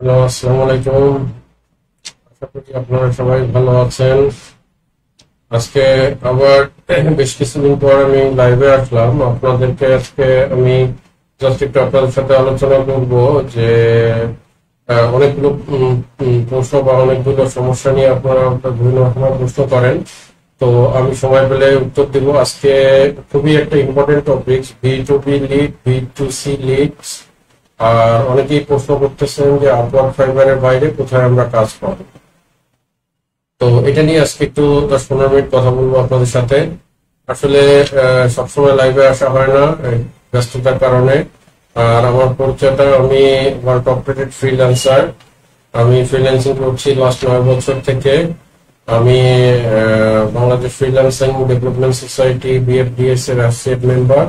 Hello, আসসালামু আলাইকুম। আশা করি আপনারা সবাই ভালো আছেন। আজকে আবার বেশ কিছুদিন পর আমি লাইভে আসলাম আপনাদেরকে। আজকে আমি জাস্ট একটু আপনাদের সাথে আলোচনা করব যে অনেকগুলো প্রশ্ন বা অনেকগুলো সমস্যা নিয়ে আপনারা বিভিন্ন রকমের প্রশ্ন করেন। তো আমি সময় পেলে উত্তর দিব। আজকে খুবই একটা important topic, B2B lead, B2C leads. আর অনেকেই প্রশ্ন করতেছেন যে আপওয়ার্ক ফাইবারের বাইরে কোথায় আমরা কাজ পাবো। তো এটা নিয়ে আজকে একটু 10-15 মিনিট কথা বলবো আপনাদের সাথে। আসলে সবসময় লাইভে আসা হয় না এই ব্যস্ততার কারণে। আর আমার পরিচয়টা, আমি টপ রেটেড ফ্রিল্যান্সার। আমি ফ্রিল্যান্সিং করছি লাস্ট 9 বছর থেকে। আমি Bangladesh freelancing development society BFDS এর অ্যাসোসিয়েট মেম্বার।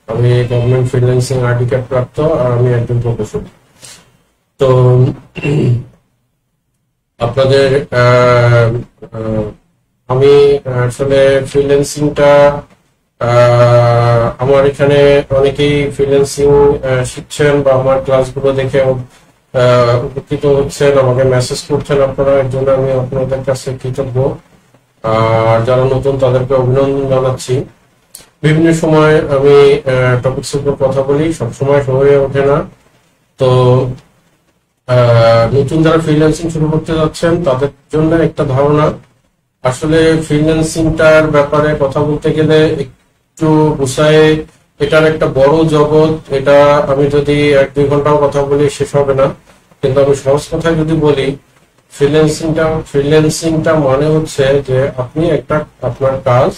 আমি গভর্নমেন্ট ফ্রিল্যান্সিং আর্টিকেট প্রাপ্ত, আর আমি একজন প্রকৌশলী। তো আপনাদের আমি আসলে ফ্রিল্যান্সিংটা, আমার এখানে অনেকেই ফ্রিল্যান্সিং শিখছেন বা আমার ক্লাসগুলো দেখে উপকৃত হচ্ছেন, আমাকে মেসেজ করছেন আপনারা। এর জন্য আমি আপনাদের কাছে কৃতজ্ঞ। আর যারা নতুন তাদেরকে অভিনন্দন জানাচ্ছি। বিভিন্ন সময় আমি টপিকস উপর কথা বলি, সবসময় হয়ে ওঠে না। তো নতুন যারা ফ্রিল্যান্সিং শুরু করতে যাচ্ছেন তাদের জন্য একটা ধারণা। আসলে ফ্রিল্যান্সিংটার ব্যাপারে কথা বলতে গেলে একটু গুছায়, এটার একটা বড় জগৎ। এটা আমি যদি 1-2 ঘন্টাও কথা বলি শেষ হবে না। কিন্তু আমি সহজ কথায় যদি বলি, ফ্রিল্যান্সিংটা মানে হচ্ছে যে আপনি একটা আপনার কাজ,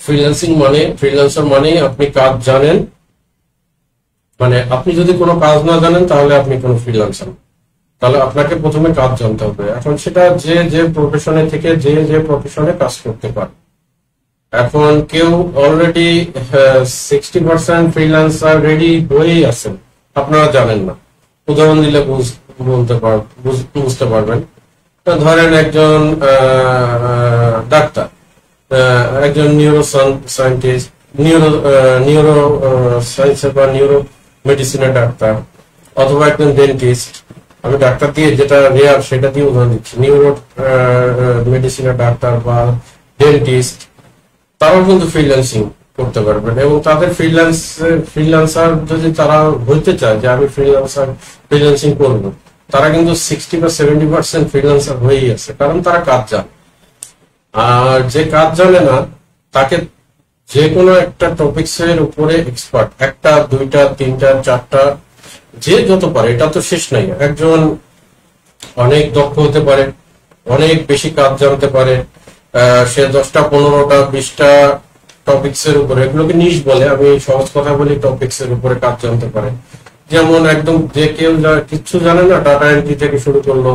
ফ্রিল্যান্সার মানে আপনি কাজ জানেন। মানে আপনি যদি কোনো কাজ না জানেন তাহলে আপনি কোনো ফ্রিল্যান্সার না। তাহলে আপনাকে প্রথমে কাজ জানতে হবে। এখন সেটা যে যে প্রফেশনে থেকে যে প্রফেশনে কাজ করতে পারে। এখন কেউ অলরেডি 60% ফ্রিল্যান্সার রেডি হয়েই আছেন, আপনারা জানেন না। উদাহরণ দিলে বুঝতে পারবেন। ধরেন একজন ডাক্তার, একজন নিউরো সায়েন্টিস্ট, নিউরো সায়েন্সের বা নিউরো মেডিসিনের ডাক্তার, অথবা একজন ডেন্টিস্ট। আমি ডাক্তার দিয়ে যেটা রেয়ার সেটা দিয়ে উদাহরণ দিচ্ছি। নিউরো মেডিসিনের ডাক্তার বা ডেন্টিস্ট, তারাও কিন্তু ফ্রিল্যান্সিং করতে পারবেন। এবং তাদের ফ্রিল্যান্সার যদি তারা হইতে চায় যে আমি ফ্রিল্যান্সিং করবো, তারা কিন্তু 60 বা 70% ফ্রিল্যান্সার হয়েই আছে, কারণ তারা কাজ জানে। আর যে কাজ জানে না তাকে যে কোনো একটা টপিকস এর উপরে এক্সপার্ট, একটা, দুইটা, তিনটা, চারটা, যে যত পারে, এটা তো শেষ নাই। একজন অনেক দক্ষ হতে পারে, অনেক বেশি কাজ জানতে পারে। সে 10টা, 15টা, 20টা টপিকস এর উপরে, এগুলোকে নিশ বলে, আমি সহজ কথা বলি, টপিকস এর উপরে কাজ জানতে পারে। যেমন একদম যে কেউ কিচ্ছু জানে না, ডাটা এন্ট্রি থেকে শুরু করলো,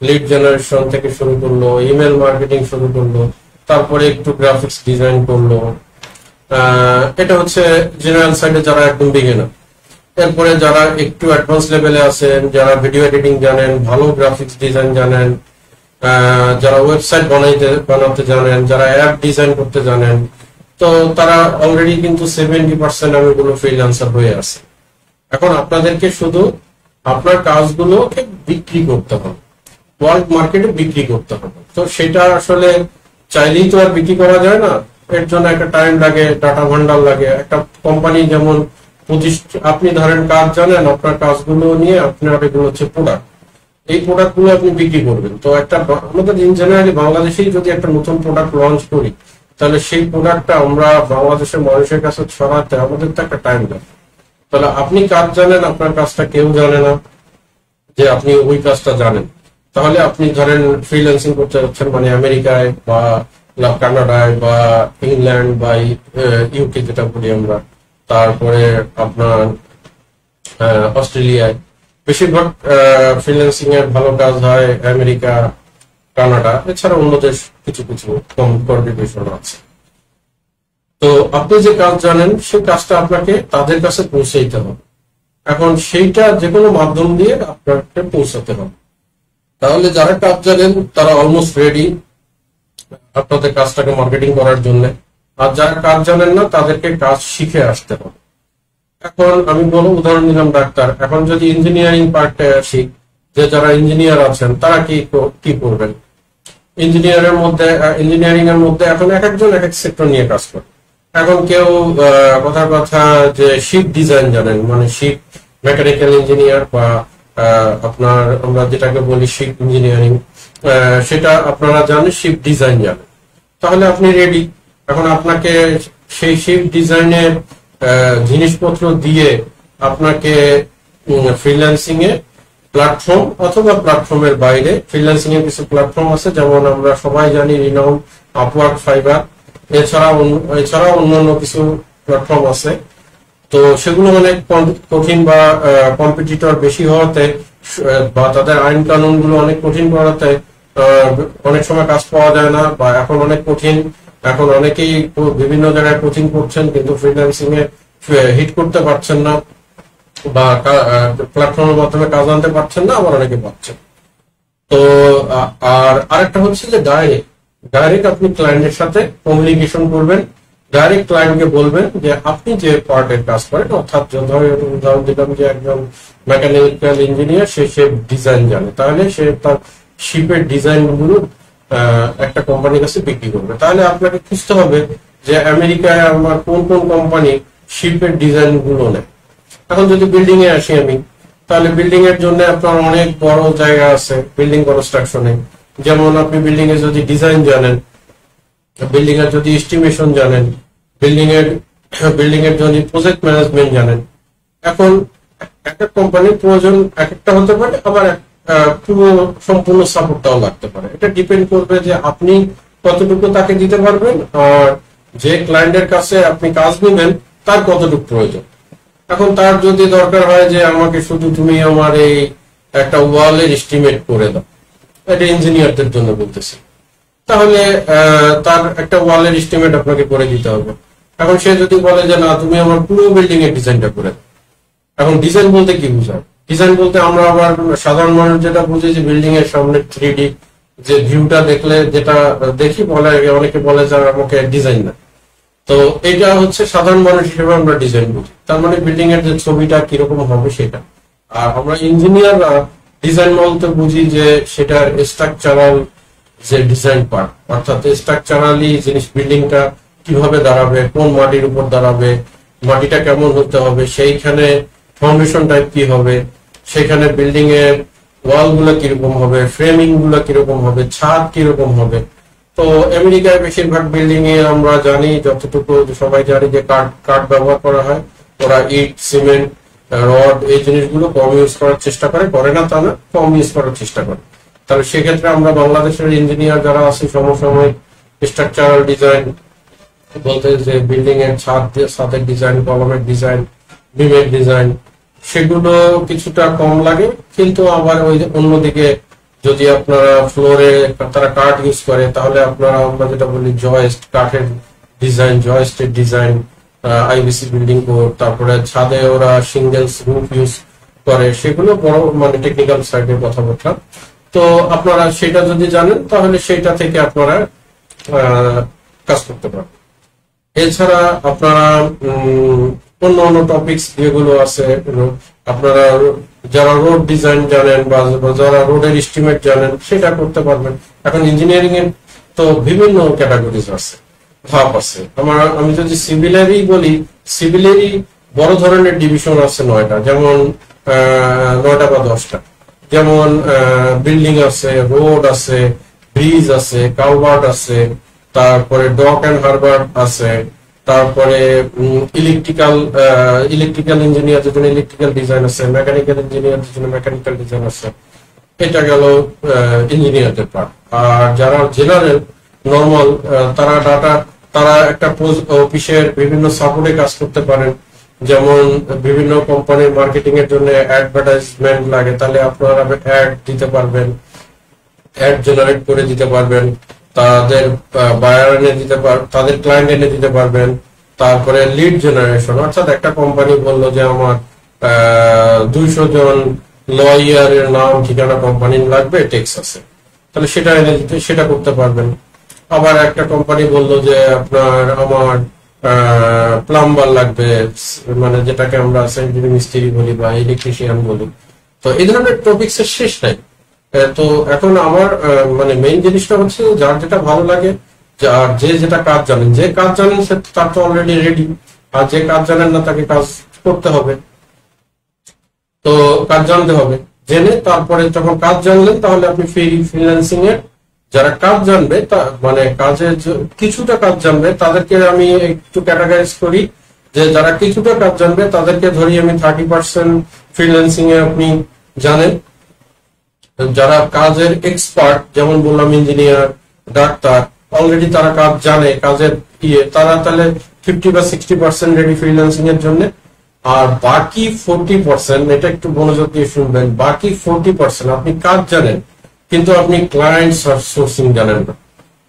লিড জেনারেশন থেকে শুরু করলো, ইমেল মার্কেটিং শুরু করলো, তারপরে একটু গ্রাফিক্স ডিজাইন করলো। এটা হচ্ছে জেনারেল সাইডে যারা একদম বিগিনার। এরপরে যারা একটু অ্যাডভান্স লেভেলে আছেন, যারা ভিডিও এডিটিং জানেন, ভালো গ্রাফিক্স ডিজাইন জানেন, যারা ওয়েবসাইট বানাতে জানেন, যারা অ্যাপ ডিজাইন করতে জানেন, তো তারা অলরেডি কিন্তু 70% আমি কোনো ফ্রিল্যান্সার হয়ে আছে। এখন আপনাদেরকে শুধু আপনার কাজগুলোকে বিক্রি করতে হবে, ওয়ার্ল্ড মার্কেটে বিক্রি করতে হবে। তো সেটা আসলে চাইলেই তো আর বিক্রি করা যায় না। এর জন্য একটা টাইম লাগে, ডাটা ভান্ডার লাগে। একটা কোম্পানি যেমন আপনি ধরেন কাজ জানেন, আপনার কাজগুলো নিয়ে আপনার এগুলো হচ্ছে প্রোডাক্ট, এই প্রোডাক্ট গুলো আপনি বিক্রি করবেন। তো একটা আমাদের ইন জেনারেলি বাংলাদেশেই যদি একটা নতুন প্রোডাক্ট লঞ্চ করি, তাহলে সেই প্রোডাক্টটা আমরা বাংলাদেশের মানুষের কাছে ছড়াতে আমাদের তো একটা টাইম লাগে। তাহলে আপনি কাজ জানেন, আপনার কাজটা কেউ জানে না যে আপনি ওই কাজটা জানেন। তাহলে আপনি ধরেন ফ্রিল্যান্সিং করতে যাচ্ছেন, মানে আমেরিকায় বা কানাডায় বা ইংল্যান্ড বা ইউকে যেটা বলি আমরা, তারপরে আপনার অস্ট্রেলিয়ায়। বেশিরভাগ ফ্রিল্যান্সিং এর ভালো কাজ হয় আমেরিকা, কানাডা, এছাড়া অন্য দেশ কিছু কিছু কম কন্ট্রিবিউশন আছে। তো আপনি যে কাজ জানেন সেই কাজটা আপনাকে তাদের কাছে পৌঁছাইতে হবে। এখন সেইটা যে কোনো মাধ্যম দিয়ে আপনাকে পৌঁছাতে হবে। তাহলে যারা কাজ জানেন তারা অলমোস্ট রেডি আপনাদের কাজটাকে মার্কেটিং করার জন্য। আর যারা কাজ জানেন না তাদেরকে কাজ শিখে আসতে হবে। এখন আমি বলো উদাহরণ দিলাম ডাক্তার, এখন যদি ইঞ্জিনিয়ারিং পার্টে আসি, যে যারা ইঞ্জিনিয়ার আছেন তারা কি করবেন। ইঞ্জিনিয়ারিং এর মধ্যে এখন এক একজন এক এক সেক্টর নিয়ে কাজ করে। এখন কেউ কথার কথা যে শিপ ডিজাইন জানেন, মানে শিপ মেকানিক্যাল ইঞ্জিনিয়ার বা আপনার আমরা যেটাকে বলি শিপ ইঞ্জিনিয়ারিং, সেটা আপনারা জানেন, শিপ ডিজাইন জানেন, তাহলে আপনি রেডি। এখন আপনাকে সেই শিপ ডিজাইনের জিনিসপত্র দিয়ে আপনাকে ফ্রিল্যান্সিং এ প্ল্যাটফর্ম অথবা প্ল্যাটফর্মের বাইরে, ফ্রিল্যান্সিং এর কিছু প্ল্যাটফর্ম আছে যেমন আমরা সবাই জানি রিনাউন, আপওয়ার্ক, ফাইবার, এছাড়াও অন্যান্য কিছু প্ল্যাটফর্ম আছে। তো সেগুলো অনেক কঠিন বা কম্পিটিটর বেশি হওয়াতে বা তাদের আইন কানুন গুলো অনেক কঠিন করাতে অনেক সময় কাজ পাওয়া যায় না, বা এখন অনেক কঠিন। এখন অনেকেই বিভিন্ন জায়গায় কোচিং করছেন কিন্তু ফ্রিল্যান্সিং এ হিট করতে পারছেন না, বা প্ল্যাটফর্মের মাধ্যমে কাজ আনতে পারছেন না, আবার অনেকে পাচ্ছেন। তো আর আরেকটা হচ্ছে যে ডাইরেক্ট আপনি ক্লায়েন্টের সাথে কমিউনিকেশন করবেন, ডাইরেক্ট ক্লায়েন্টকে বলবেন যে আপনি যে পার্টের কাজ করেন, অর্থাৎ উদাহরণ দিলাম যে একজন মেকানিক্যাল ইঞ্জিনিয়ার, সে ডিজাইন জানে, তাহলে সে তার শিপের ডিজাইন গুলো একটা কোম্পানির কাছে বিক্রি করবে। তাহলে আপনাকে খুঁজতে হবে যে আমেরিকায় আমার কোন কোন কোম্পানি শিপের ডিজাইন গুলো নেয়। এখন যদি বিল্ডিং এ আসি আমি, তাহলে বিল্ডিং এর জন্য আপনার অনেক বড় জায়গা আছে বিল্ডিং কনস্ট্রাকশনে। যেমন আপনি বিল্ডিং এর যদি ডিজাইন জানেন, বিল্ডিং এর যদি এস্টিমেশন জানেন, বিল্ডিং এর যদি প্রজেক্ট ম্যানেজমেন্ট জানেন। এখন একটা কোম্পানির প্রয়োজন এক একটা হতে পারে, আবার পুরো সম্পূর্ণ সাপোর্টটাও লাগতে পারে। এটা ডিপেন্ড করবে যে আপনি কতটুকু তাকে দিতে পারবেন, আর যে ক্লায়েন্টের কাছে আপনি কাজ নেবেন তার কতটুকু প্রয়োজন। এখন তার যদি দরকার হয় যে আমাকে শুধু তুমি আমার এই একটা ওয়ালের এস্টিমেট করে দাও, এটা ইঞ্জিনিয়ারদের জন্য বলতেছি, তাহলে তার একটা ওয়ালের এস্টিমেট আপনাকে করে দিতে হবে। এখন সে যদি বলে যে না তুমি আমার পুরো বিল্ডিং এর ডিজাইনটা করে দাও। এখন ডিজাইন বলতে কি বোঝায়? ডিজাইন বলতে আমরা আবার সাধারণ মানুষ যেটা বুঝি যে বিল্ডিং এর সামনে 3D যে ভিউটা দেখলে যেটা দেখি বলে, অনেকে বলে যে আমাকে ডিজাইন না। তো এটা হচ্ছে সাধারণ মানুষ হিসেবে আমরা ডিজাইন বুঝি, তার মানে বিল্ডিং এর যে ছবিটা কিরকম হবে সেটা। আর আমরা ইঞ্জিনিয়াররা ডিজাইন বলতে বুঝি যে সেটার স্ট্রাকচারাল যে ডিজাইন পার্ট, অর্থাৎ স্ট্রাকচারালি জিনিস বিল্ডিংটা কিভাবে দাঁড়াবে, কোন মাটির উপর দাঁড়াবে, মাটিটা কেমন হতে হবে, সেইখানে ফাউন্ডেশন টাইপ কি হবে, সেখানে বিল্ডিং এর ওয়াল গুলো কিরকম হবে, ফ্রেমিং গুলো কিরকম হবে, ছাদ কিরকম হবে। তো আমেরিকায় বেশিরভাগ বিল্ডিং এ আমরা জানি, যতটুকু সবাই জানি যে কাঠ ব্যবহার করা হয়। ওরা ইট, সিমেন্ট, রড এই জিনিসগুলো কম ইউজ করার চেষ্টা করে না তা না, কম ইউজ করার চেষ্টা করে। তাহলে সেক্ষেত্রে আমরা বাংলাদেশের ইঞ্জিনিয়ার যারা আছি সমসাময়িক স্ট্রাকচারাল ডিজাইন বলতে যে বিল্ডিং এর ছাদের ডিজাইন, কলমের ডিজাইন, বিমের ডিজাইন, সেগুলো কিছুটা কম লাগে। কিন্তু আবার ওই অন্যদিকে যদি আপনারা ফ্লোরে তারা কাঠ ইউজ করে, তাহলে আপনারা আমরা যেটা বলি জয়েস্ট, কাঠের ডিজাইন, জয়েস্টের ডিজাইন, আইবিসি বিল্ডিং কোড, তারপরে ছাদে ওরা সিঙ্গেলস রুফ ইউজ করে, সেগুলো বড় মানে টেকনিক্যাল সাইডের কথা বললাম। তো আপনারা সেটা যদি জানেন তাহলে সেটা থেকে আপনারা কাজ করতে পারেন। এছাড়া আপনারা অন্য টপিকস যেগুলো আছে, আপনারা যারা রোড ডিজাইন জানেন বা যারা রোডের এস্টিমেট জানেন সেটা করতে পারবেন। এখন ইঞ্জিনিয়ারিং এর তো বিভিন্ন ক্যাটাগরিজ আছে, ধাপ আছে। আমি যদি সিভিলেরই বলি, সিভিলেরই বড় ধরনের ডিভিশন আছে 9টা, যেমন 9টা বা 10টা। যেমন বিল্ডিং আছে, রোড আছে, ব্রিজ আছে, কালভার্ট আছে, তারপরে ডক এন্ড হারবার আছে, তারপরে ইলেকট্রিক্যাল ইঞ্জিনিয়ারদের জন্য ইলেকট্রিক্যাল ডিজাইন আছে, মেকানিক্যাল ইঞ্জিনিয়ারদের জন্য মেকানিক্যাল ডিজাইন আছে। এটা গেল ইঞ্জিনিয়ারদের পার্ট। আর যারা জেনারেল নর্মাল, তারা একটা অফিসের বিভিন্ন সাপোর্টে কাজ করতে পারেন। যেমন বিভিন্ন কোম্পানির মার্কেটিং এর জন্য অ্যাডভার্টাইজমেন্ট লাগে, তাহলে আপনারা অ্যাড দিতে পারবেন, অ্যাড জেনারেট করে দিতে পারবেন, তাদের বায়ার এনে দিতে পারবেন, তাদের ক্লায়েন্ট এনে দিতে পারবেন। তারপরে লিড জেনারেশন, অর্থাৎ একটা কোম্পানি বললো যে আমার 200 জন লয়ারের নাম ঠিকানা কোম্পানির লাগবে টেক্সাসে, তাহলে সেটা এনে দিতে, সেটা করতে পারবেন। আবার একটা কোম্পানি বললো যে আমার প্লাম্বার লাগবে, মানে যেটাকে আমরা স্যানিটারি মিস্ত্রি বলি বা ইলেকট্রিশিয়ান বলি। তো এই ধরনের টপিকস এর শেষ নাই। তো এখন আমার মানে মেইন জিনিসটা হচ্ছে যার যেটা ভালো লাগে, আর যে যেটা কাজ জানেন, যে কাজ জানেন সে তার তো অলরেডি রেডি, আর যে কাজ জানেন না তাকে কাজ করতে হবে। তো কাজ জানতে হবে, জেনে তারপরে যখন কাজ জানলেন তাহলে আপনি ফ্রিল্যান্সিং এর যারা কাজ জানবে, মানে কাজের কিছুটা কাজ জানবে তাদেরকে আমি একটু ক্যাটাগরাইজ করি, যে যারা কিছুটা কাজ জানবে তাদেরকে ধরি আমি 30% ফ্রিল্যান্সিং এ আপনি জানেন। যারা কাজের এক্সপার্ট, যেমন বললাম ইঞ্জিনিয়ার, ডাক্তার, অলরেডি তারা কাজ জানে, কাজের তারা তাহলে 50 বা 60% রেডি ফ্রিল্যান্সিং এর জন্য। আর বাকি 40%, এটা একটু মনোযোগ দিয়ে শুনবেন, বাকি 40% আপনি কাজ জানেন কিন্তু আপনি ক্লায়েন্ট সোর্সিং জানেন না।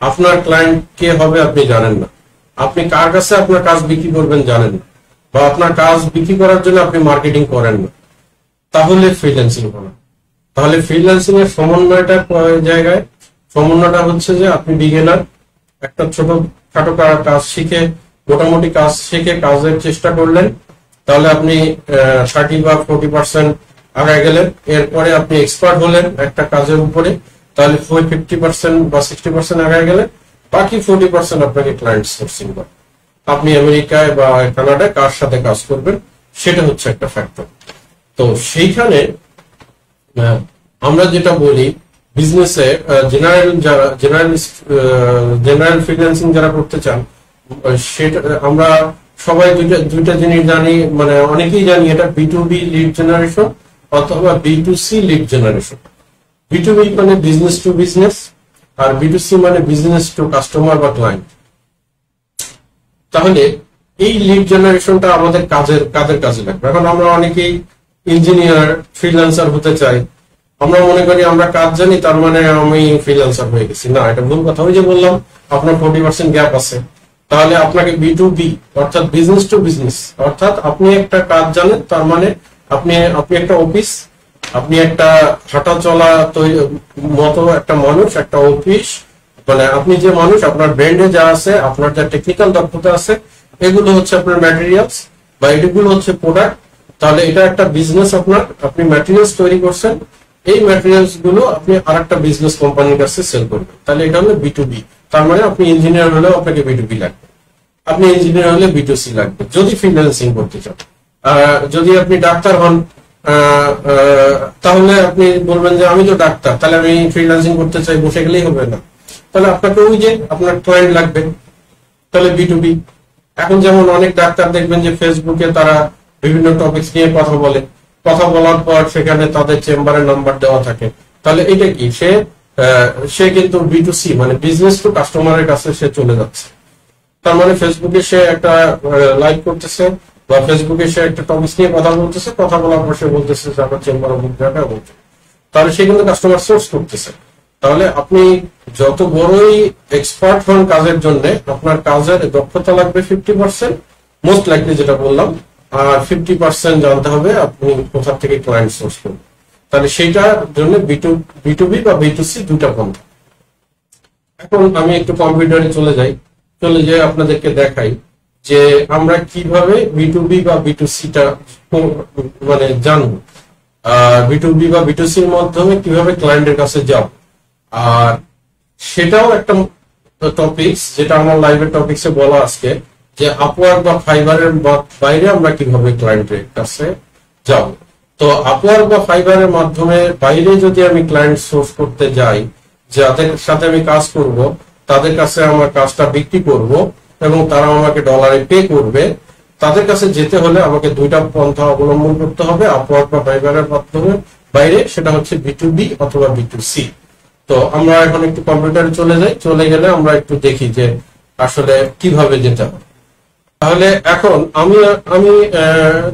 আপনার ক্লায়েন্ট কে হবে আপনি জানেন না, আপনি কার কাছে আপনার কাজ বিক্রি করবেন জানেন না, বা আপনার কাজ বিক্রি করার জন্য আপনি মার্কেটিং করেন না, তাহলে ফ্রিল্যান্সিং হবে। তাহলে ফ্রিল্যান্সিং এর সমন্বয়টা জায়গায়, সমন্বয়টা হচ্ছে যে আপনি বিগিনার, একটা ছোট খাটো কাজ শিখে, মোটামুটি কাজ শিখে কাজের চেষ্টা করলেন, তাহলে আপনি 30 বা 40% আগায় গেলেন। এরপরে আপনি এক্সপার্ট হলেন একটা কাজের উপরে, তাহলে 50% বা 60% আগায় গেলেন। বাকি 40% আপনাকে ক্লায়েন্ট সোর্সিং করে, আপনি আমেরিকায় বা কানাডায় কার সাথে কাজ করবেন সেটা হচ্ছে একটা ফ্যাক্টর। তো সেইখানে আমরা যেটা বলি বিজনেসে জেনারেল ফ্রিল্যান্সিং যারা করতে চান, সেটা আমরা সবাই দুইটা জিনিস জানি, মানে অনেকেই জানি, এটা B2B লিড জেনারেশন অথবা B2C লিড জেনারেশন। B2B মানে বিজনেস টু বিজনেস, আর B2C মানে বিজনেস টু কাস্টমার বা ক্লায়েন্ট। তাহলে এই লিড জেনারেশনটা আমাদের কাদের কাজে লাগবে। এখন আমরা অনেকেই ইঞ্জিনিয়ার ফ্রিল্যান্সার হতে চাই, আমরা মনে করি আমরা কাজ জানি তার মানে আমি ফ্রিল্যান্সার হয়ে গেছি। না, এটা ভুল কথা। ওই যে বললাম আপনার 40% গ্যাপ আছে, তাহলে আপনাকে B2B অর্থাৎ বিজনেস টু বিজনেস, অর্থাৎ আপনি একটা কাজ জানেন তার মানে আপনি একটা অফিস, আপনি একটা হাঁটা চলা মতো একটা মানুষ, একটা অফিস, মানে আপনি যে মানুষ, আপনার ব্র্যান্ডে যা আছে, আপনার যা টেকনিক্যাল দক্ষতা আছে, এগুলো হচ্ছে আপনার ম্যাটেরিয়ালস বা এগুলো হচ্ছে প্রোডাক্ট। তাহলে এটা একটা বিজনেস, আপনি ম্যাটেরিয়ালস তৈরি করছেন, এই ম্যাটেরিয়ালস গুলো আপনি আরেকটা বিজনেস কোম্পানির কাছে সেল করবেন, তাহলে এটা হলো B2B। তার মানে আপনি ইঞ্জিনিয়ার হলেও আপনাকে B2B লাগবে, আপনি ইঞ্জিনিয়ার হলে B2C লাগবে যদি ফ্রিল্যান্সিং করতে চান। যদি আপনি ডাক্তার হন, তাহলে আপনি বলবেন যে আমি তো ডাক্তার, তাহলে আমি ফ্রিল্যান্সিং করতে চাই, বসে গেলেই হবে না, তাহলে আপনাকে ওই যে আপনার ক্লায়েন্ট লাগবে, তাহলে B2B। এখন যেমন অনেক ডাক্তার দেখবেন যে ফেসবুকে তারা বিভিন্ন টপিকস নিয়ে কথা বলে, কথা বলার পর সেখানে তাদের চেম্বারের নাম্বার দেওয়া থাকে, তাহলে এটা কি, সে কিন্তু B2C মানে বিজনেস টু কাস্টমারের কাছে সে চলে যাচ্ছে। তার মানে ফেসবুকে সে একটা লাইভ করতেছে বা ফেসবুকে সে একটা টপিকস নিয়ে কথা বলতেছে, কথা বলার পর সে বলতেছে যে আমার চেম্বার অমুক জায়গায় বলছে, তাহলে সে কিন্তু কাস্টমার সোর্স করতেছে। তাহলে আপনি যত বড়ই এক্সপার্ট হন কাজের জন্য, আপনার কাজের দক্ষতা লাগবে 50% মোস্ট লাইকলি যেটা বললাম, আর 50% জানতে হবে আপনি কোথা থেকে ক্লায়েন্ট সোর্স করবেন। তাহলে সেইটার জন্য B2B বা B2C দুটা পন্থা। এখন আমি একটু কম্পিউটারে চলে যাই আপনাদেরকে দেখাই যে আমরা কিভাবে B2B বা B2C টা মানে জানবো, B2B বা B2C এর মাধ্যমে কিভাবে ক্লায়েন্টের কাছে যাব। আর সেটাও একটা টপিকস যেটা আমার লাইভের টপিকসে বলা আজকে, যে আপওয়ার্ক বা ফাইবারের বাইরে আমরা কিভাবে ক্লায়েন্টের কাছে যাব। তো আপওয়ার্ক বা ফাইবারের মাধ্যমে বাইরে যদি আমি ক্লায়েন্ট সোর্স করতে যাই, যাদের সাথে আমি কাজ করব, তাদের কাছে আমার কাজটা বিক্রি করব এবং তারা আমাকে ডলারে পে করবে, তাদের কাছে যেতে হলে আমাকে দুইটা পন্থা অবলম্বন করতে হবে আপওয়ার্ক বা ফাইবারের মাধ্যমে বাইরে, সেটা হচ্ছে B2B অথবা B2C। তো আমরা এখন একটু কম্পিউটারে চলে গেলে আমরা একটু দেখি যে আসলে কিভাবে যেতে হবে। তাহলে এখন আমি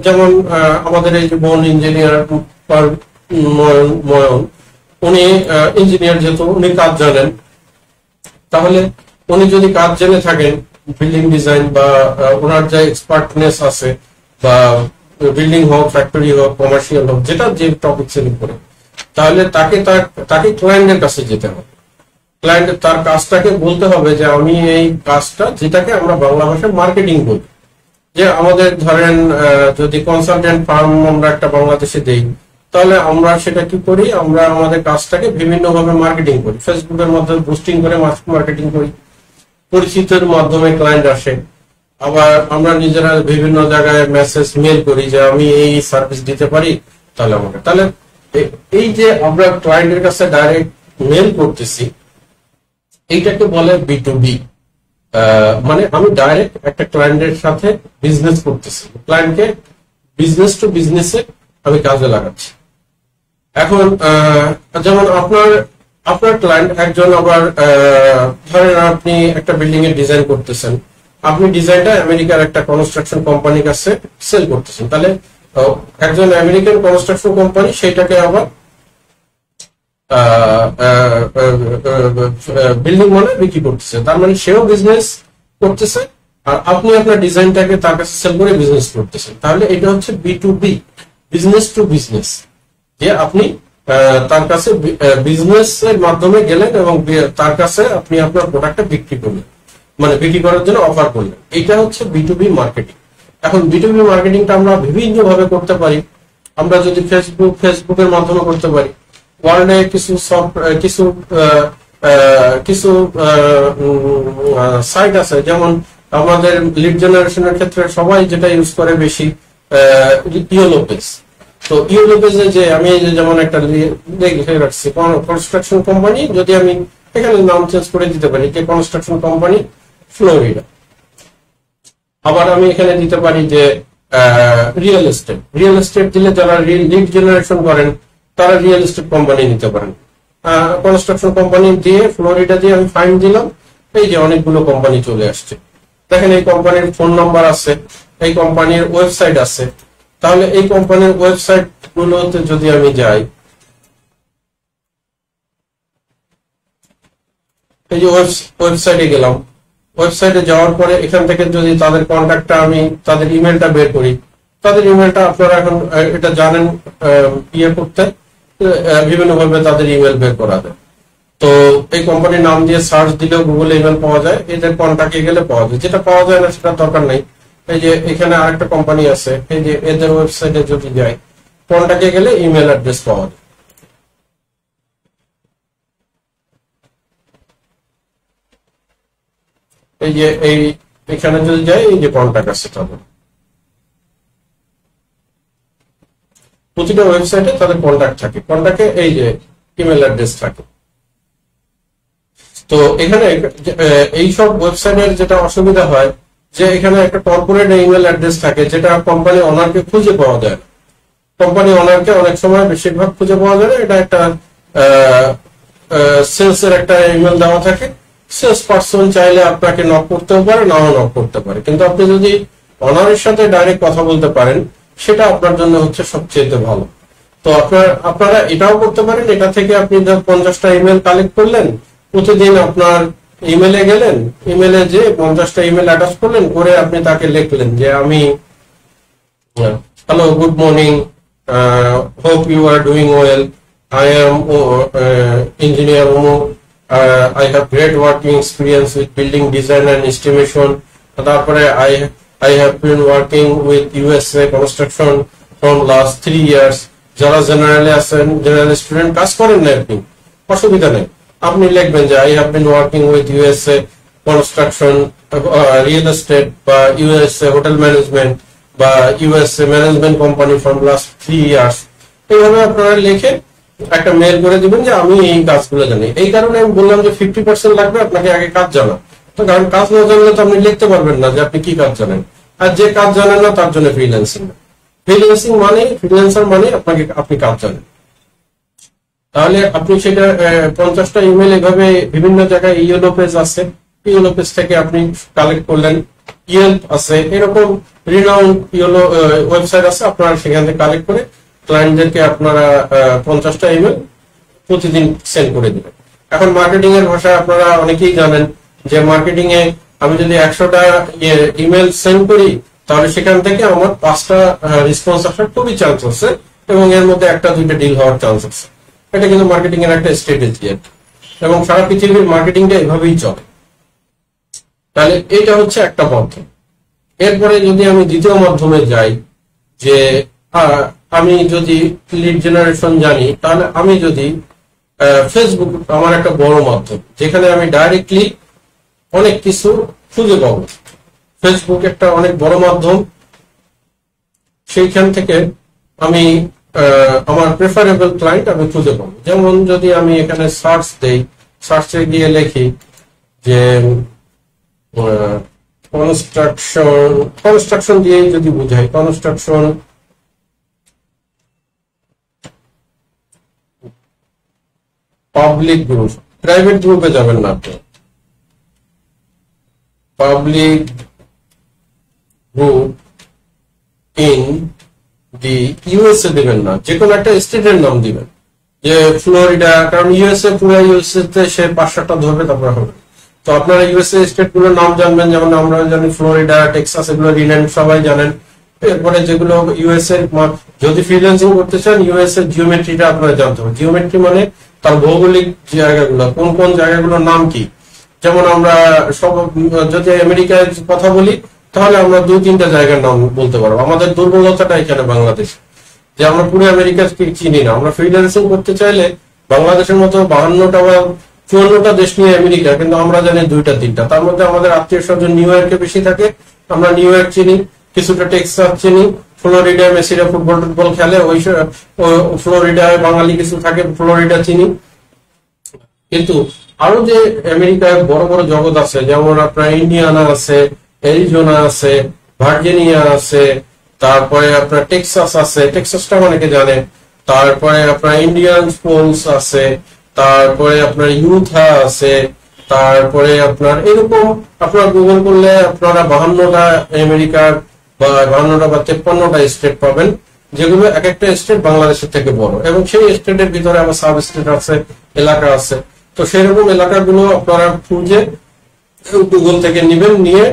যেমন আমাদের এই যে বোন ইঞ্জিনিয়ার ময়ন, উনি ইঞ্জিনিয়ার, যেহেতু উনি কাজ জানেন, তাহলে উনি যদি কাজ জেনে থাকেন বিল্ডিং ডিজাইন বা ওনার যে এক্সপার্টনেস আছে, বা বিল্ডিং হোক, ফ্যাক্টরি হোক, কমার্শিয়াল হোক, যেটা যে টপিকস এর উপরে, তাহলে তাকে ক্লায়েন্টের কাছে যেতে হবে। ক্লায়েন্ট তার কাজটাকে বলতে হবে যে আমি এই কাজটা, যেটাকে আমরা বাংলা ভাষায় মার্কেটিং বলি, যে আমাদের ধরেন যদি কনসালটেন্ট ফার্ম আমরা একটা বাংলাদেশে দেই, তাহলে আমরা সেটা কি করি, আমরা আমাদের কাজটাকে বিভিন্ন ভাবে মার্কেটিং করি, ফেসবুকের মাধ্যমে বুস্টিং করে মার্কেটিং করি, পরিচিতের মাধ্যমে ক্লায়েন্ট আসে, আবার আমরা নিজেরা বিভিন্ন জায়গায় মেসেজ মেল করি যে আমি এই সার্ভিস দিতে পারি, তাহলে আমাকে, তাহলে এই যে আমরা ক্লায়েন্টের কাছে ডাইরেক্ট মেল করতেছি, এইটাকে বলে B2B। মানে আমি ডাইরেক্ট একটা ক্লায়েন্টের সাথে বিজনেস করতেছি, ক্লায়েন্টকে বিজনেস টু বিজনেসে আমি কাজে লাগাচ্ছি। এখন যেমন আপনার ক্লায়েন্ট একজন, আবার ধরেন আপনি একটা বিল্ডিং এর ডিজাইন করতেছেন, আপনি ডিজাইনটা আমেরিকার একটা কনস্ট্রাকশন কোম্পানির কাছে সেল করতেছেন, তাহলে একজন আমেরিকান কনস্ট্রাকশন কোম্পানি সেটাকে আবার বিল্ডিং মানে বিক্রি করতেছে, তার মানে সেও বিজনেস করতেছে আর আপনি আপনার ডিজাইনটাকে তার কাছে সেল করে বিজনেস করতেছেন। তাহলে এটা হচ্ছে B2B, বিজনেস টু বিজনেস, যে আপনি তার কাছে বিজনেস এর মাধ্যমে গেলেন এবং তার কাছে আপনি আপনার প্রোডাক্টটা বিক্রি করলেন, মানে বিক্রি করার জন্য অফার করলেন। এটা হচ্ছে B2B মার্কেটিং। এখন B2B মার্কেটিংটা আমরা বিভিন্ন ভাবে করতে পারি। আমরা যদি ফেসবুকের মাধ্যমে করতে পারি, ওয়ার্ল্ডে কিছু সাইট আছে, যেমন আমাদের লিড জেনারেশনের ক্ষেত্রে সবাই যেটা ইউজ করে বেশি, ইয়েলো পেজ। তো ইয়েলো পেজে যে আমি যেমন একটা লিখে রাখছি কনস্ট্রাকশন কোম্পানি, যদি আমি এখানে নাম চেঞ্জ করে দিতে পারি যে কনস্ট্রাকশন কোম্পানি ফ্লোরিডা, আবার আমি এখানে দিতে পারি যে রিয়েল এস্টেট দিলে যারা লিড জেনারেশন করেন তারা রিয়েল এস্টেট কোম্পানি নিতে পারেন। কনস্ট্রাকশন কোম্পানি দিয়ে ফ্লোরিডা দিয়ে আমি ফাইন দিলাম, এই যে অনেকগুলো কোম্পানি চলে আসছে। দেখেন এই কোম্পানির ফোন নাম্বার আছে, এই কোম্পানির ওয়েবসাইট আছে। তাহলে এই কোম্পানির ওয়েবসাইট গুলোতে যদি আমি যাই, এই যে ওয়েবসাইটে গেলাম, ওয়েবসাইটে যাওয়ার পরে এখান থেকে যদি তাদের কন্ট্যাক্টটা, আমি তাদের ইমেলটা বের করি, তাদের ইমেলটা আপনারা এখন এটা জানেন ইয়ে করতে, বিভিন্ন ভাবে তাদের ইমেল বের করা যায়। তো এই কোম্পানির নাম দিয়ে সার্চ দিলেও গুগলে ইমেল পাওয়া যায়, এদের কন্ট্যাক্টে গেলে পাওয়া যায়। যেটা পাওয়া যায় না সেটা দরকার নাই। এই যে এখানে আরেকটা কোম্পানি আছে, এই যে এদের ওয়েবসাইটে যদি যাই, কন্ট্যাক্টে গেলে ইমেল অ্যাড্রেস পাওয়া যায়। এই যে এখানে যদি যাই, এই যে কন্ট্যাক্ট আছে তাদের, প্রতিটা ওয়েবসাইটে তাদের কন্ট্যাক্ট থাকে, কন্ট্যাক্টে এই যে ইমেল অ্যাড্রেস থাকে। তো এখানে এইসব ওয়েবসাইটের যেটা অসুবিধা হয়, যে এখানে একটা কর্পোরেট ইমেল অ্যাড্রেস থাকে, যেটা কোম্পানি ওনারকে খুঁজে পাওয়া যায় না। কোম্পানি ওনারকে অনেক সময় বেশিরভাগ খুঁজে পাওয়া যায় না, এটা একটা সেলস এর একটা ইমেল দেওয়া থাকে। সেলস পার্সন চাইলে আপনাকে নক করতেও পারে, নাও নক করতে পারে, কিন্তু আপনি যদি ওনারের সাথে ডাইরেক্ট কথা বলতে পারেন, সেটা আপনার জন্য হচ্ছে সবচেয়ে ভালো। তো আপনারা এটাও করতে পারেন, এটা থেকে আপনি 50টা ইমেল কালেক্ট করলেন, প্রতিদিন আপনার ইমেলে গেলেন, ইমেলে যে 50টা ইমেল অ্যাটাচ করলেন, করে আপনি তাকে লিখলেন যে আমি hello, good morning, hope you are doing well, I am engineer Omo. I have great working experience with building design and estimation. তারপরে I have been working with USA construction from last 3 years. যারা জেনারেলে আছেন, general student কাজ করেন না, আপনি অসুবিধা নেই, আপনি লিখবেন যে I have been working with USA construction, real estate বা USA hotel management বা USA management company from last 3 years. এইভাবে আপনারা লিখে একটা মেল করে দিবেন যে আমি এই কাজগুলো জানি। এই কারণে আমি বললাম যে 50% লাগবে আপনাকে আগে কাজ জানা। তো কারণ কাজ না জানলে তো আপনি লিখতে পারবেন না যে আপনি কি কাজ জানেন। আর যে কাজ জানেন না তার জন্য ফ্রিল্যান্সার মানে আপনি কাজ জানেন। তাহলে আপনি সেটা 50টা ইমেল এভাবে বিভিন্ন জায়গায় ইয়েলো পেজ আছে, ইয়েলো পেজ থেকে আপনি কালেক্ট করলেন, ইয়েল্প আছে, এরকম রিনাউন্ড ইয়েলো ওয়েবসাইট আছে, আপনারা সেখান থেকে কালেক্ট করে ক্লায়েন্টদেরকে আপনারা 50টা ইমেল প্রতিদিন সেন্ড করে দিবেন। এখন মার্কেটিং এর ভাষায় আপনারা অনেকেই জানেন যে মার্কেটিং এ আমি যদি 100টা ইমেল সেন্ড করি, তাহলে সেখান থেকে আমার 5টা রেসপন্স আসার খুবই চান্স আছে এবং এর মধ্যে 1-2টা ডিল হওয়ার চান্স আছে। এটা কিন্তু মার্কেটিং এর একটা স্ট্র্যাটেজি। এবং সারা পৃথিবীর মার্কেটিংটা এভাবেই চলে। তাহলে এটা হচ্ছে একটা মাধ্যম। এরপরে যদি আমি দ্বিতীয় মাধ্যমে যাই, যে আমি যদি লিড জেনারেশন জানি, তাহলে আমি যদি ফেসবুক আমার একটা বড় মাধ্যম, যেখানে আমি ডাইরেক্টলি অনেক কিছু খুঁজে পাবো। ফেসবুক একটা অনেক বড় মাধ্যম, সেইখান থেকে আমি আমার প্রেফারেবল ক্লায়েন্ট আমি খুঁজে পাবো। যেমন যদি আমি এখানে সার্চ দেই, সার্চে গিয়ে লিখি যে কনস্ট্রাকশন দিয়ে যদি বুঝাই, কনস্ট্রাকশন পাবলিক গ্রুপ, প্রাইভেট গ্রুপে যাবেন না আপনি, public group in the USA দিবেন না, যে কোনো একটা স্টেটের নাম দিবেন, যে ফ্লোরিডা, কারণ ইউএসএ পুরো ইউএসএ তে সে 5-7টা ধরবে, তারপরে হবে। তো আপনারা ইউএসএ স্টেট গুলোর নাম জানবেন, যেমন আমরা জানি ফ্লোরিডা, টেক্সাস, এগুলো রিল্যান্ড সবাই জানেন। এরপরে যেগুলো ইউএসএ, যদি ফ্রিল্যান্সিং করতে চান ইউএসএ জিওমেট্রিটা আপনারা জানতে হবে। জিওমেট্রি মানে তার ভৌগোলিক জায়গাগুলো, কোন কোন জায়গাগুলোর নাম কি। যেমন আমরা সব যদি আমেরিকার কথা বলি, তাহলে আমরা 2-3টা জায়গার নাম বলতে পারবো। আমাদের দুর্বলতাটা এখানে বাংলাদেশে, যে আমরা পুরো আমেরিকা চিনি না। আমরা ফ্রিল্যান্সিং করতে চাইলে বাংলাদেশের মতো 52টা বা 54টা দেশ নিয়ে আমেরিকা, কিন্তু আমরা জানি 2-3টা। তার মধ্যে আমাদের আত্মীয় স্বজন নিউ ইয়র্কে বেশি থাকে, আমরা নিউ ইয়র্ক চিনি, কিছুটা টেক্সাস চিনি, ফ্লোরিডায় মেসিরা ফুটবল খেলে, ওই ফ্লোরিডায় বাঙালি কিছু থাকে, ফ্লোরিডা চিনি। কিন্তু আরো যে আমেরিকায় বড় বড় জগৎ আছে, যেমন আপনার ইন্ডিয়ানা আছে, অ্যারিজোনা আছে, ভার্জিনিয়া আছে, তারপরে আপনার টেক্সাস আছে, টেক্সাসটা অনেকে জানে, তারপরে আপনার ইন্ডিয়ান ফলস আছে, তারপরে আপনার ইউথা আছে, তারপরে আপনার এরকম আপনার গুগল করলে আপনারা 52টা আমেরিকার বা 52টা বা 53টা স্টেট পাবেন, যেগুলো এক একটা স্টেট বাংলাদেশের থেকে বড়, এবং সেই স্টেটের ভিতরে আবার সাব স্টেট আছে, এলাকা আছে। তো সেরকম এলাকাগুলো আপনারা খুঁজে গুগল থেকে নিবেন, নিয়ে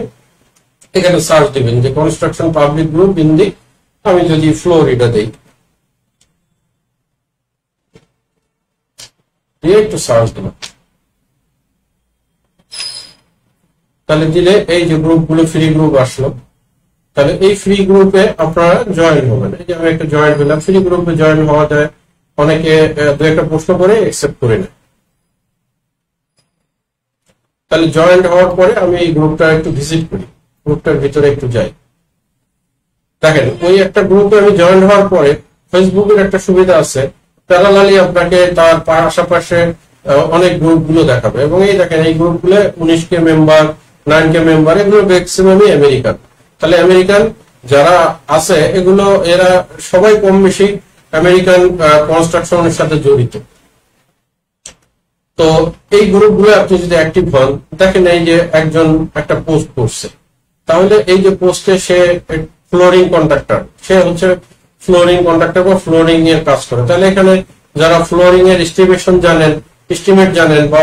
এখানে সার্চ দিবেন যে construction public group in the, আমি যদি ফ্লোরিডা দেই, দিয়ে একটু সার্চ দিলাম, তাহলে দিলে এই যে গ্রুপগুলো ফ্রি গ্রুপ আসলো। তাহলে এই ফ্রি গ্রুপে আপনারা জয়েন হবেন। এই যে আমি একটা জয়েন হলাম, ফ্রি গ্রুপে জয়েন হওয়া যায়, অনেকে 2-একটা প্রশ্ন করে অ্যাকসেপ্ট করে নেয়। তাহলে জয়েন্ট হওয়ার পরে আমি এই গ্রুপটা একটু ভিজিট করি, গ্রুপটার ভিতরে একটু যাই। দেখেন ওই একটা গ্রুপে আমি জয়েন হওয়ার পরে ফেসবুকের একটা সুবিধা আছে, প্যারালালি আপনাকে তার আশেপাশে অনেক গ্রুপগুলো দেখাবে, এবং এই দেখেন এই গ্রুপগুলো 19K মেম্বার, 9K মেম্বার, এগুলো ম্যাক্সিমামই আমেরিকান। তাহলে আমেরিকান যারা আছে এগুলো এরা সবাই কম বেশি আমেরিকান কনস্ট্রাকশনের সাথে জড়িত। তো এই গ্রুপগুলো আপনি যদি অ্যাক্টিভ হন, দেখেন এই যে একজন একটা পোস্ট করছে, তাহলে এই যে পোস্টে সে ফ্লোরিং কন্ট্রাক্টর, সে হচ্ছে ফ্লোরিং কন্ট্রাক্টর বা ফ্লোরিং এর কাজ করে। তাহলে এখানে যারা ফ্লোরিং এর এস্টিমেট জানেন বা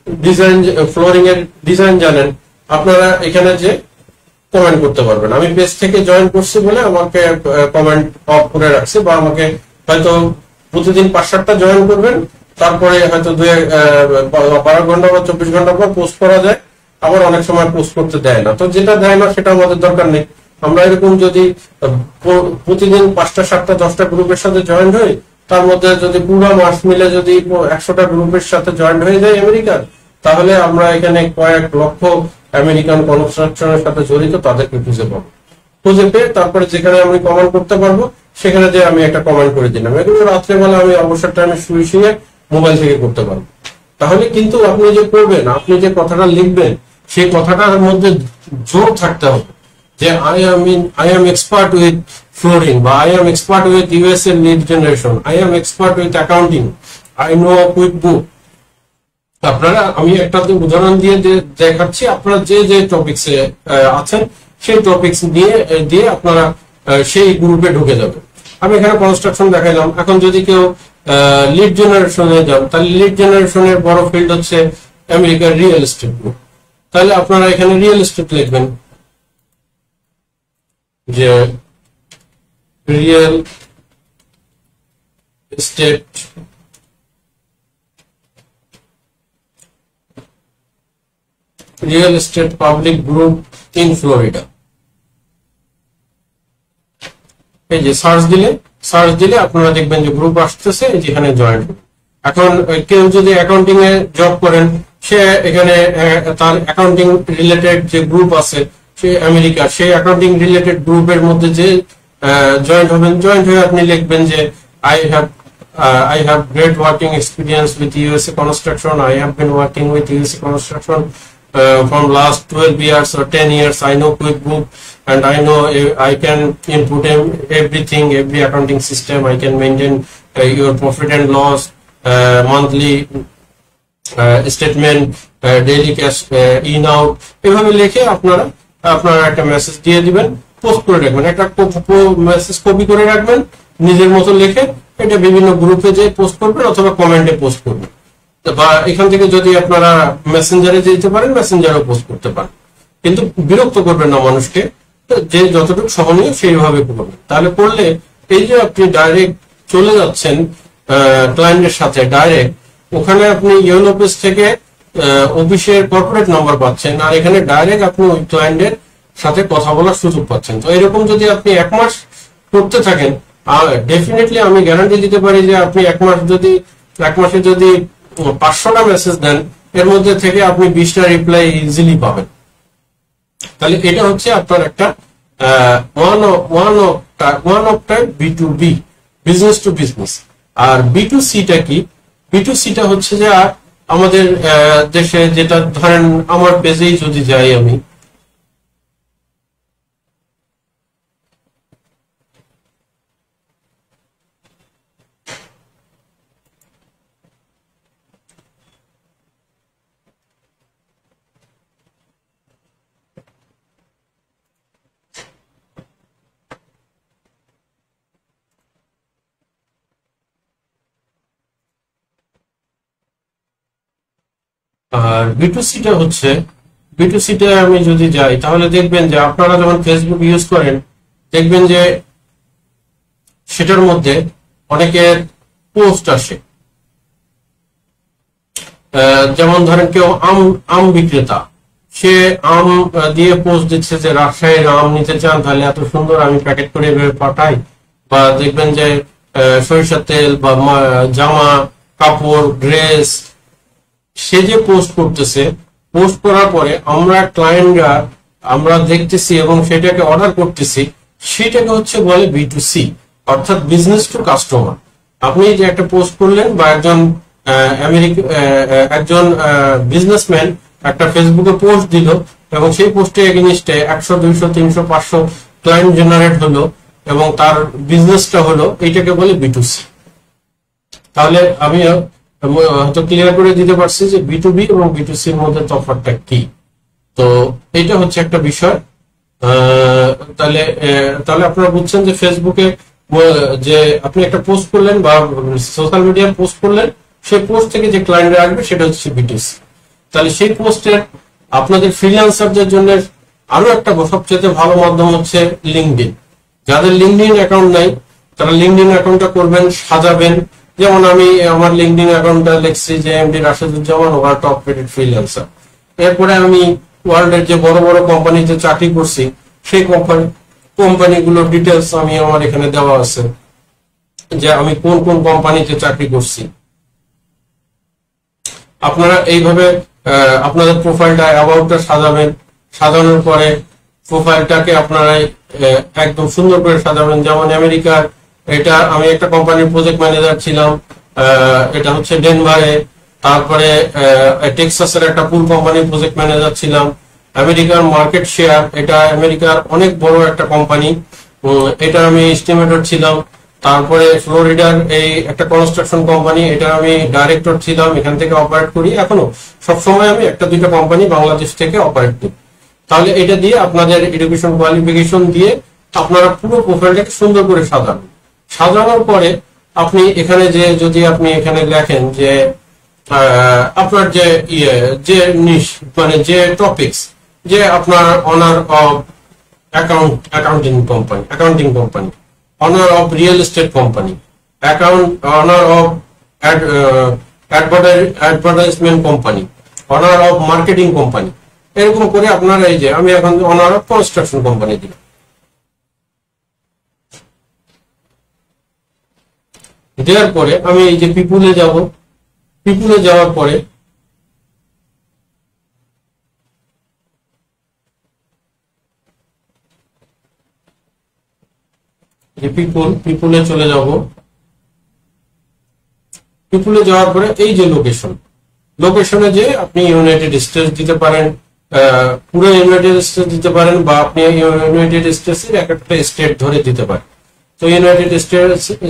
ডিজাইন, ফ্লোরিং এর ডিজাইন জানেন, আপনারা এখানে যে কমেন্ট করতে পারবেন। আমি পেজ থেকে জয়েন করছি বলে আমাকে কমেন্ট অফ করে রাখছে, বা আমাকে হয়তো প্রতিদিন 5-7টা জয়েন করবেন, তারপরে হয়তো 12 ঘন্টা বা 24 ঘন্টা পর পোস্ট করা যায়, আবার অনেক সময় পোস্ট করতে দেয় না। তো যেটা দেয় না সেটা আমাদের দরকার নেই। আমরা এরকম যদি প্রতিদিন 5টা, 7টা, 10টা গ্রুপের সাথে জয়েন হই, তার মধ্যে যদি পুরো মাস মিলে যদি 100টা গ্রুপের সাথে জয়েন হয়ে যায় আমেরিকার, তাহলে আমরা এখানে কয়েক লক্ষ আমেরিকান কনস্ট্রাকশনের সাথে জড়িত তাদেরকে খুঁজে পাবো। খুঁজে পেয়ে তারপরে যেখানে আমি কমেন্ট করতে পারবো সেখানে যে আমি একটা কমেন্ট করে দিলাম। এগুলো রাত্রেবেলা আমি অবসর টাইমে শুয়ে মোবাইল থেকে করতে পারবো। তাহলে কিন্তু আপনি যে করবেন, আপনি যে কথাটা লিখবেন, সেই কথাটার মধ্যে জোর থাকতে হবে যে I am expert with flooring, বা I am expert with USA lead generation, I am expert with accounting, I know quick book. আপনারা, আমি একটা উদাহরণ দিয়ে দেখাচ্ছি, আপনারা যে যে টপিক্সে আছেন সেই টপিক্স দিয়ে আপনারা সেই গ্রুপে ঢুকে যাবেন। আমি এখানে কনস্ট্রাকশন দেখাইলাম। এখন যদি কেউ লিড জেনারেশনে যান, তাহলে লিড জেনারেশনের বড় ফিল্ড হচ্ছে আমেরিকার রিয়েল এস্টেট গ্রুপ। তাহলে আপনারা এখানে রিয়েল এস্টেট লিখবেন, যে real estate real estate public group in Florida. এই যে সার্চ দিলে আপনারা দেখবেন যে গ্রুপ আসতেছে, যেখানে জয়েন। এখন কেউ যদি অ্যাকাউন্টিং এ জব করেন, সে এখানে তার অ্যাকাউন্টিং রিলেটেড যে গ্রুপ আছে সে আমেরিকা, সেই অ্যাকাউন্টিং রিলেটেড গ্রুপের মধ্যে যে জয়েন্ট হবেন, জয়েন্ট হয়ে আপনি লিখবেন যে I have great working experience with USA construction. I have been working with USA construction from last 12 years or 10 years. I know QuickBook and I know I can input everything, every accounting system. I can maintain your profit and loss, monthly statement, daily cash in out. এভাবে লিখে আপনারা একটা message দিয়ে দিবেন, post করে রাখবেন, একটা message copy করে রাখবেন, নিজের মতো লিখে এটা বিভিন্ন গ্রুপে যে পোস্ট করবেন অথবা কমেন্টে পোস্ট করবেন, বা এখান থেকে যদি আপনারা মেসেঞ্জারে যেতে পারেন মেসেঞ্জারেও পোস্ট করতে পারেন। কিন্তু বিরক্ত করবেন না মানুষকে, যে যতটুকু সহনীয় সেইভাবে করবেন। তাহলে করলে এই যে আপনি ডাইরেক্ট চলে যাচ্ছেন ক্লায়েন্টের সাথে ডাইরেক্ট, ওখানে আপনি ইয়োনো পেজ থেকে অফিসের কর্পোরেট নাম্বার পাচ্ছেন, আর এখানে ডাইরেক্ট আপনি ওই ক্লায়েন্টের সাথে কথা বলার সুযোগ পাচ্ছেন। তো এরকম যদি আপনি 1 মাস করতে থাকেন, ডেফিনেটলি আমি গ্যারান্টি দিতে পারি যে আপনি 1 মাসে যদি 500টা মেসেজ দেন, এর মধ্যে থেকে আপনি 20টা রিপ্লাই ইজিলি পাবেন। তাহলে এটা হচ্ছে আপনার একটা one of type B2B, business to business. আর B2C টা কি? B2C টা হচ্ছে যে আমাদের দেশে যেটা, ধরেন আমার পেজেই যদি যাই আমি, আর B2C টা আমি যদি যাই, তাহলে দেখবেন যে আপনারা যখন ফেসবুক ইউজ করেন, দেখবেন যে সেটার মধ্যে অনেকের পোস্ট আসে। যেমন ধরেন কেউ আম বিক্রেতা, সে আম দিয়ে পোস্ট দিচ্ছে যে রাজশাহীর আম নিতে চান, তাহলে এত সুন্দর আমি প্যাকেট করে পাঠাই। বা দেখবেন যে সরিষার তেল বা জামা কাপড় ড্রেস, সে যে পোস্ট করতেছে, পোস্ট করার পরে আমরা ক্লায়েন্টরা আমরা দেখতেছি এবং সেটাকে অর্ডার করতেছি, সেটাকে হচ্ছে বলে B2C, অর্থাৎ বিজনেস টু কাস্টমার। আপনি যে একটা পোস্ট করলেন, বা একজন বিজনেসম্যান একটা ফেসবুকে পোস্ট দিল, এবং সেই পোস্টে এগেইনস্টে 100, 200, 300, 500 ক্লায়েন্ট জেনারেট হলো এবং তার বিজনেসটা হলো, এইটাকে বলে B2C। তাহলে আমি হয়তো ক্লিয়ার করে দিতে পারছি যে B2B এবং B2C এর মধ্যে তফাৎটা কি। তো এটা হচ্ছে একটা বিষয়। তাহলে আপনারা বুঝছেন যে ফেসবুকে যে আপনি একটা পোস্ট করলেন বা সোশ্যাল মিডিয়ায় পোস্ট করলেন, সেই পোস্ট থেকে যে ক্লায়েন্টরা আসবে সেটা হচ্ছে B2C। তাহলে সেই পোস্টের আপনাদের ফ্রিল্যান্সারদের জন্য আরো একটা সবচেয়ে ভালো মাধ্যম হচ্ছে লিঙ্কডইন। যাদের লিঙ্কডইন অ্যাকাউন্ট নাই, তারা লিঙ্কডইন অ্যাকাউন্টটা করবেন, সাজাবেন। যেমন আমি আমার লিঙ্কডইন অ্যাকাউন্টটা লিখছি যে MD Rasheduzzaman, over top rated freelancer. এরপরে আমি ওয়ার্ল্ডের যে বড় বড় কোম্পানিতে চাকরি করছি, সেই কোম্পানিগুলোর ডিটেলস আমি আমার এখানে দেওয়া আছে, যে আমি কোন কোন কোম্পানিতে চাকরি করছি। আপনারা এইভাবে আপনাদের প্রোফাইলটা অ্যাবাউটটা সাজাবেন। সাজানোর পরে প্রোফাইলটাকে আপনারা একদম সুন্দর করে সাজাবেন। যেমন আমেরিকার, এটা আমি একটা কোম্পানির প্রজেক্ট ম্যানেজার ছিলাম, এটা হচ্ছে ডেনভারে। তারপরে টেক্সাসের একটা পুল কোম্পানির প্রজেক্ট ম্যানেজার ছিলাম। আমেরিকার মার্কেট শেয়ার, এটা আমেরিকার অনেক বড় একটা কোম্পানি, এটা আমি এস্টিমেটর ছিলাম। তারপরে ফ্লোরিডার এই একটা কনস্ট্রাকশন কোম্পানি, এটা আমি ডাইরেক্টর ছিলাম, এখান থেকে অপারেট করি। এখনো সবসময় আমি একটা দুইটা কোম্পানি বাংলাদেশ থেকে অপারেট করি। তাহলে এটা দিয়ে আপনাদের এডুকেশন কোয়ালিফিকেশন দিয়ে আপনারা পুরো প্রোফাইলটাকে সুন্দর করে সাজাবেন। সাজানোর পরে আপনি এখানে যদি আপনি এখানে লেখেন যে আপনার যে নিশ, মানে যে টপিকস, যে আপনার honour of accounting company, honour of real estate company, honour of advertisement company, honour of marketing company, এরকম করে আপনার এই যে আমি এখন অনার অফ কনস্ট্রাকশন কোম্পানি দিলাম, দেওয়ার পরে আমি এই যে পিপুলে যাব, পিপুলে যাওয়ার পরে যে পিপুলে চলে যাব। পিপুলে যাওয়ার পরে এই যে লোকেশনে যে আপনি ইউনাইটেড স্টেটস দিতে পারেন, পুরো ইউনাইটেড স্টেটস দিতে পারেন, বা আপনি ইউনাইটেড স্টেটসের এক একটা স্টেট ধরে দিতে পারেন। তো ইউনাইটেড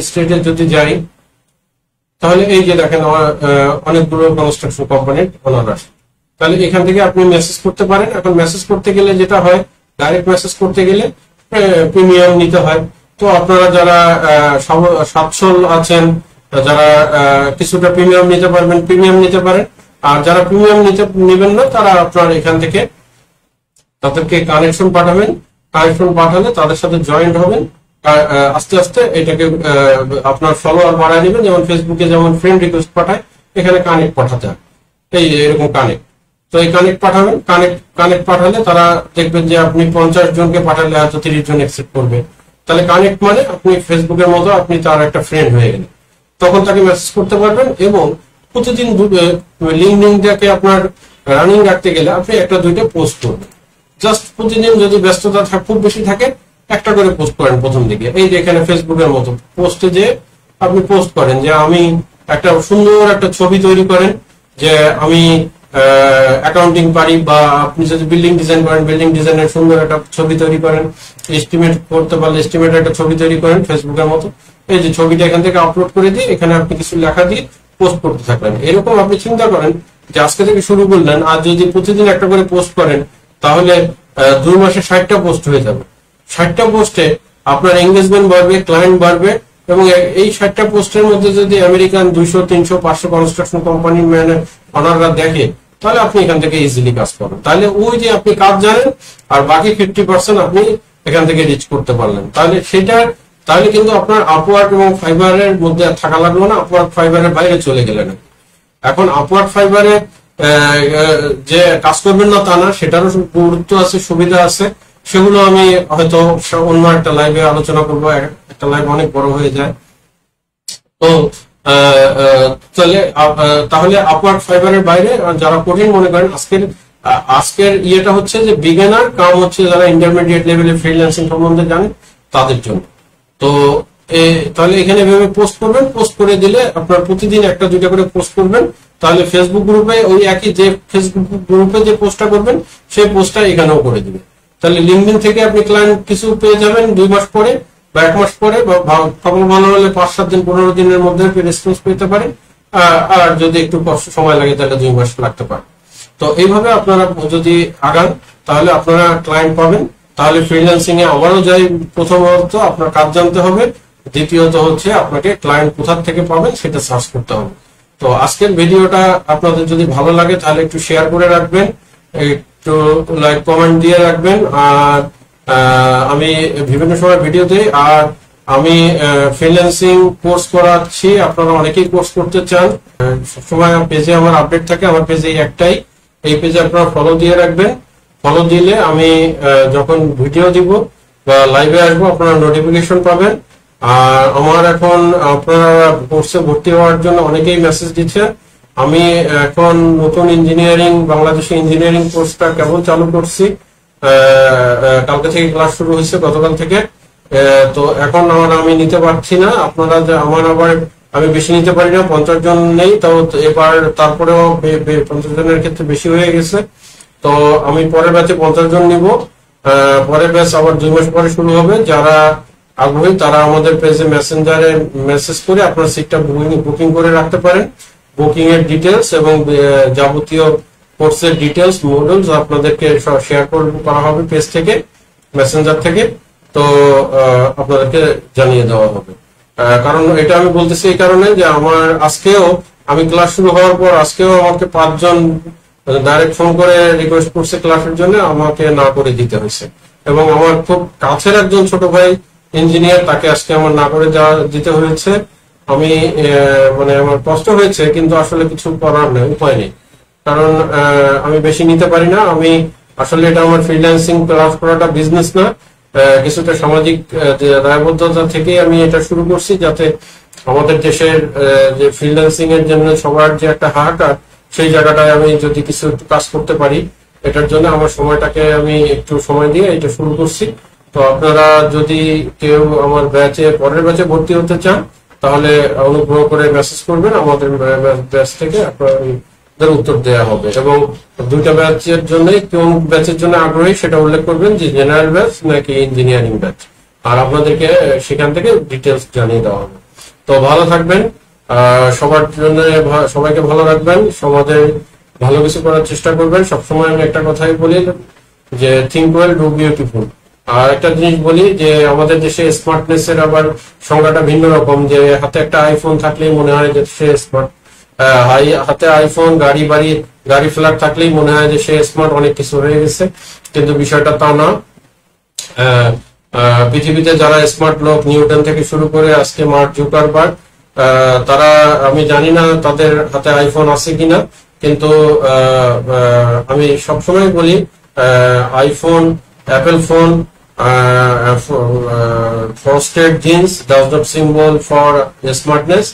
স্টেটে যদি যাই, তাহলে এই যে দেখেন অনেকগুলো কনস্ট্রাকশন কোম্পানির ওনার আসে। তাহলে এখান থেকে আপনি মেসেজ করতে পারেন। এখন মেসেজ করতে গেলে যেটা হয়, ডাইরেক্ট মেসেজ করতে গেলে প্রিমিয়াম নিতে হয়। তো আপনারা যারা সচ্ছল আছেন, যারা কিছুটা প্রিমিয়াম নিতে পারবেন, প্রিমিয়াম নিতে পারেন। আর যারা প্রিমিয়াম নেবেন না, তারা আপনার এখান থেকে তাদেরকে কানেকশন পাঠাবেন। কানেকশন পাঠালে তাদের সাথে জয়েন্ট হবেন। আস্তে আস্তে এটাকে আপনার ফলোয়ার বাড়ায় নেবেন। যেমন ফেসবুকে যেমন ফ্রেন্ড রিকোয়েস্ট পাঠায়, এখানে কানেক্ট পাঠাতে হয়, এই এরকম কানেক্ট। তো এই কানেক্ট পাঠাবেন। কানেক্ট পাঠালে তারা দেখবেন যে আপনি 50 জনকে পাঠালে হয়তো 30 জন অ্যাকসেপ্ট করবে। তাহলে কানেক্ট মানে আপনি ফেসবুকের মতো আপনি তার একটা ফ্রেন্ড হয়ে গেলেন। তখন তাকে মেসেজ করতে পারবেন। এবং প্রতিদিন লিঙ্কডিনটাকে আপনার রানিং রাখতে গেলে আপনি একটা দুইটা পোস্ট করবেন। জাস্ট প্রতিদিন যদি ব্যস্ততা খুব বেশি থাকে, একটা করে পোস্ট করেন প্রথম দিকে। এই যে এখানে ফেসবুকের মতো পোস্টে যে আপনি পোস্ট করেন যে আমি একটা সুন্দর একটা ছবি তৈরি করেন যে আমি অ্যাকাউন্টিং পারি, বা আপনি যদি বিল্ডিং ডিজাইন করেন, বিল্ডিং ডিজাইনের সুন্দর একটা ছবি তৈরি করেন। এস্টিমেট করতে পারলে এস্টিমেটের একটা ছবি তৈরি করেন ফেসবুকের মতো। এই যে ছবিটা এখান থেকে আপলোড করে দিয়ে এখানে আপনি কিছু লেখা দিয়ে পোস্ট করতে থাকলেন। এরকম আপনি চিন্তা করেন যে আজকে থেকে শুরু করলেন, আর যদি প্রতিদিন একটা করে পোস্ট করেন, তাহলে 2 মাসে 60টা পোস্ট হয়ে যাবে। 60টা পোস্টে আপনার এঙ্গেজমেন্ট বাড়বে, ক্লায়েন্ট বাড়বে। এবং এই 60টা পোস্টের মধ্যে যদি আমেরিকান 200, 300, 500 কনস্ট্রাকশন কোম্পানি ওনাররা দেখে, তাহলে আপনি এখান থেকে ইজিলি কাজ করবেন। তাহলে ওই যে আপনি কাজ জানেন, আর বাকি 50% আপনি এখান থেকে রিচ করতে পারলেন। তাহলে কিন্তু আপনার আপওয়ার্ক এবং ফাইবারের মধ্যে থাকা লাগলো না, আপওয়ার্ক ফাইবারের বাইরে চলে গেলেন। এখন আপওয়ার্ক ফাইবারে যে কাজ করবেন না তা না, সেটারও গুরুত্ব আছে, সুবিধা আছে। সেগুলো আমি হয়তো অন্য একটা লাইভে আলোচনা করবো। একটা লাইভ অনেক বড় হয়ে যায়। তো তাহলে আপওয়ার্ক ফাইবারের বাইরে যারা কঠিন মনে করেন, আজকের ইয়েটা হচ্ছে যে বিগিনার কাম হচ্ছে যারা ইন্টারমিডিয়েট লেভেলে ফ্রিল্যান্সিং সম্বন্ধে জানেন তাদের জন্য। তো তাহলে এখানে এভাবে পোস্ট করবেন। পোস্ট করে দিলে আপনার প্রতিদিন একটা দুইটা করে পোস্ট করবেন। তাহলে ফেসবুক গ্রুপে ওই একই যে ফেসবুক গ্রুপে যে পোস্টটা করবেন, সেই পোস্টটা এখানেও করে দিবেন। তাহলে লিঙ্কডিন থেকে আপনি ক্লায়েন্ট কিছু পেয়ে যাবেন 2 মাস পরে বা 1 মাস পরে, বা খবর ভালো হলে 5-7 দিন 15 দিনের মধ্যে রেসপন্স পেতে পারেন। আর যদি একটু সময় লাগে তাহলে 2 মাস লাগতে পারে। তো এইভাবে আপনারা যদি আগান, তাহলে আপনারা ক্লায়েন্ট পাবেন। তাহলে ফ্রিল্যান্সিং এ আবারও যাই, প্রথমত আপনার কাজ জানতে হবে, দ্বিতীয়ত হচ্ছে আপনাকে ক্লায়েন্ট কোথা থেকে পাবেন সেটা সার্চ করতে হবে। তো আজকের ভিডিওটা আপনাদের যদি ভালো লাগে তাহলে একটু শেয়ার করে রাখবেন, একটু লাইক কমেন্ট দিয়ে রাখবেন। আর আমি বিভিন্ন সময় ভিডিও দিই। আর আমি ফ্রিল্যান্সিং কোর্স করাচ্ছি, আপনারা অনেকেই কোর্স করতে চান। সবসময় পেজে আমার আপডেট থাকে, আমার পেজে একটাই, এই পেজে আপনারা ফলো দিয়ে রাখবেন। ফলো দিলে আমি যখন ভিডিও দিব বা লাইভে আসবো আপনারা নোটিফিকেশন পাবেন। আর আমার এখন আপনারা কোর্সে ভর্তি হওয়ার জন্য অনেকেই মেসেজ দিচ্ছে। আমি এখন নতুন ইঞ্জিনিয়ারিং, বাংলাদেশি ইঞ্জিনিয়ারিং কোর্সটা কেবল চালু করছি। কালকে থেকে ক্লাস শুরু হয়েছে, গতকাল থেকে। তো এখন আমি নিতে পারছি না। আপনারা আমি বেশি নিতে পারি না, 50 জন নেই। তাও এবার তারপরেও 50 জনের ক্ষেত্রে বেশি হয়ে গেছে। তো আমি পরের ব্যাচে 50 জন নিব। পরের ব্যাচ আবার 2 মাস পরে শুরু হবে। যারা আগ্রহী তারা আমাদের পেজে মেসেঞ্জারে মেসেজ করে আপনার সিটটা বুকিং করে রাখতে পারেন। বুকিং এর ডিটেলস এবং যাবতীয় কোর্সের ডিটেলস, মডেলস আপনাদেরকে শেয়ার করা হবে পেজ থেকে, মেসেঞ্জার থেকে। তো আপনাদেরকে জানিয়ে দেওয়া হবে। কারণ এটা আমি বলতেছি এই কারণে যে আমার আজকেও আমি ক্লাস শুরু হওয়ার পর আজকেও আমাকে 5 জন ডাইরেক্ট ফোন করে রিকোয়েস্ট করছে ক্লাসের জন্য, আমাকে না করে দিতে হয়েছে। এবং আমার খুব কাছের একজন ছোট ভাই ইঞ্জিনিয়ার, তাকে আজকে আমার না করে দিতে হয়েছে। আমি আমার কষ্ট হয়েছে, কিন্তু আসলে কিছু করার নেই, উপায় নেই। কারণ আমি বেশি নিতে পারি না। আমি আসলে এটা আমার ফ্রিল্যান্সিং ক্লাস করাটা বিজনেস না, কিছুটা সামাজিক দায়বদ্ধতা থেকে আমি এটা শুরু করছি, যাতে আমাদের দেশের যে ফ্রিল্যান্সিং এর জন্য সবার যে একটা হাহাকার, সেই জায়গাটায় আমি যদি কিছু কাজ করতে পারি, এটার জন্য আমার সময়টাকে আমি একটু সময় দিয়ে এটা শুরু করছি। তো আপনারা যদি কেউ আমার পরের ব্যাচে ভর্তি হতে চান, তাহলে অনুগ্রহ করে মেসেজ করবেন, আমাদের ব্যাচ থেকে আপনাদের উত্তর দেওয়া হবে। এবং দুইটা ব্যাচের জন্য কোন ব্যাচের জন্য আগ্রহী সেটা উল্লেখ করবেন, যে জেনারেল ব্যাচ নাকি ইঞ্জিনিয়ারিং ব্যাচ, আর আপনাদেরকে সেখান থেকে ডিটেলস জানিয়ে দেওয়া হবে। তো ভালো থাকবেন, সবার জন্য সবাইকে ভালো রাখবেন, সমাজে ভালো কিছু করার চেষ্টা করবেন। সবসময় আমি একটা কথাই বলি যে থিঙ্ক ওয়েল ডু বিউটিফুল। আর একটা জিনিস বলি যে আমাদের দেশে স্মার্টনেস এর আবার সংজ্ঞাটা ভিন্ন রকম, যে হাতে একটা আইফোন থাকলেই মনে হয় যে সে স্মার্ট, হাতে আইফোন, গাড়ি ফ্ল্যাট থাকলেই মনে হয় যে সে স্মার্ট, অনেক কিছু হয়ে গেছে। কিন্তু বিষয়টা তা না। পৃথিবীতে যারা স্মার্ট লোক, নিউটন থেকে শুরু করে আজকে মার্ক জুকারবার্গ, তারা, আমি জানি না তাদের হাতে আইফোন আছে কিনা, কিন্তু আমি সবসময় বলি iPhone, Apple phone, frosted jeans does not symbol for smartness.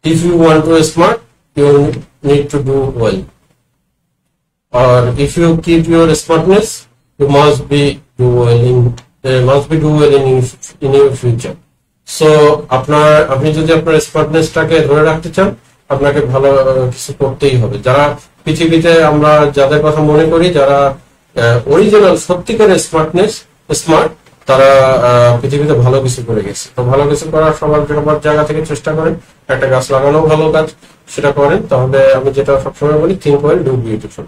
If you want to be smart, you need to do well. Or if you keep your smartness, you must be do well in your future. So আপনি যদি আপনার স্মার্টনেসটাকে ধরে রাখতে চান, আপনাকে ভালো কিছু করতেই হবে। যারা পৃথিবীতে আমরা যাদের কথা মনে করি, যারা অরিজিনাল সত্যিকারের স্মার্ট, তারা পৃথিবীতে ভালো কিছু করে গেছে। তো ভালো কিছু করার সবার জায়গা থেকে চেষ্টা করেন। একটা গাছ লাগানো ভালো কাজ, সেটা করেন। তাহলে আমি যেটা সবসময় বলি, থিঙ্ক ওয়েল ডু বিউটিফুল।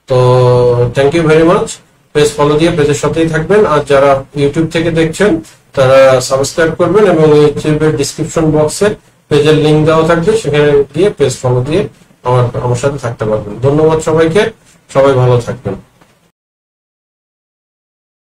তো thank you very much. Page follow দিয়ে পেজের সাথেই থাকবেন। আর যারা ইউটিউব থেকে দেখছেন, তারা সাবস্ক্রাইব করবেন, এবং ইউটিউবের ডিসক্রিপশন বক্সে পেজের লিঙ্ক দেওয়া থাকবে, সেখানে গিয়ে পেজ ফলো দিয়ে আমার সাথে থাকতে পারবেন। ধন্যবাদ সবাইকে, সবাই ভালো থাকবেন।